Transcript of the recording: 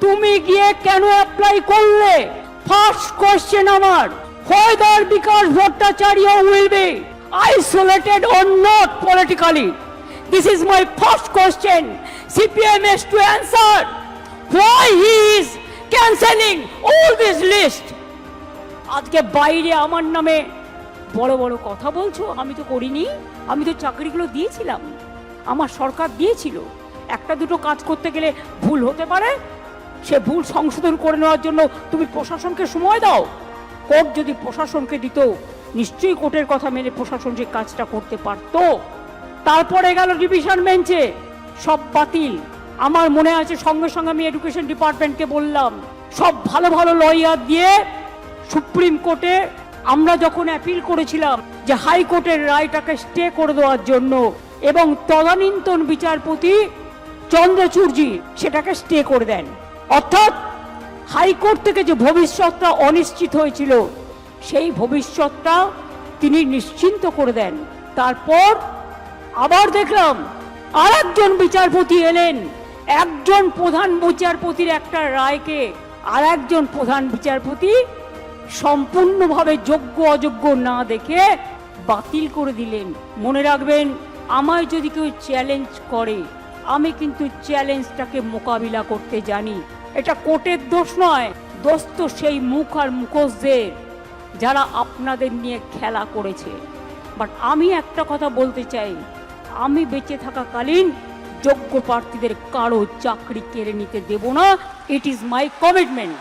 তুমি গিয়ে কেন অ্যাপ্লাই করলে? ফার্স্ট কোশ্চেন আমার, whether Vikas Bhattacharya will be isolated or not politically. This is my first question. CPM has to answer why he is cancelling all this list. আজকে বাইরে আমার নামে বড় বড় কথা বলছো, আমি তো করিনি। আমি তো চাকরিগুলো দিয়েছিলাম, আমার সরকার দিয়েছিল। একটা দুটো কাজ করতে গেলে ভুল হতে পারে, সে ভুল সংশোধন করে নেওয়ার জন্য তুমি প্রশাসনকে সময় দাও। কোর্ট যদি প্রশাসনকে দিত, নিশ্চয়ই কোর্টের কথা মেনে প্রশাসন যে কাজটা করতে পারতো। তারপরে গেল ডিভিশন বেঞ্চে, সব বাতিল। আমার মনে আছে সঙ্গে সঙ্গে আমি এডুকেশন ডিপার্টমেন্টকে বললাম, সব ভালো ভালো লয়ার দিয়ে সুপ্রিম কোর্টে আমরা যখন অ্যাপিল করেছিলাম যে হাইকোর্টের রায়টাকে স্টে করে দেওয়ার জন্য, এবং তদানীন্তন বিচারপতি চন্দ্রচূড়জি সেটাকে স্টে করে দেন। অর্থাৎ হাইকোর্ট থেকে যে ভবিষ্যৎটা অনিশ্চিত হয়েছিল, সেই ভবিষ্যৎটা তিনি নিশ্চিন্ত করে দেন। তারপর আবার দেখলাম আর একজন বিচারপতি এলেন, একজন প্রধান বিচারপতির একটা রায়কে আর একজন প্রধান বিচারপতি সম্পূর্ণভাবে যোগ্য অযোগ্য না দেখে বাতিল করে দিলেন। মনে রাখবেন, আমায় যদি কেউ চ্যালেঞ্জ করে, আমি কিন্তু চ্যালেঞ্জটাকে মোকাবিলা করতে জানি। এটা কোর্টের দোষ নয়, দোষ তো সেই মুখ আর মুখোশদের যারা আপনাদের নিয়ে খেলা করেছে। বাট আমি একটা কথা বলতে চাই, আমি বেঁচে থাকাকালীন যোগ্য প্রার্থীদের কারো চাকরি কেড়ে নিতে দেব না। It is my commitment.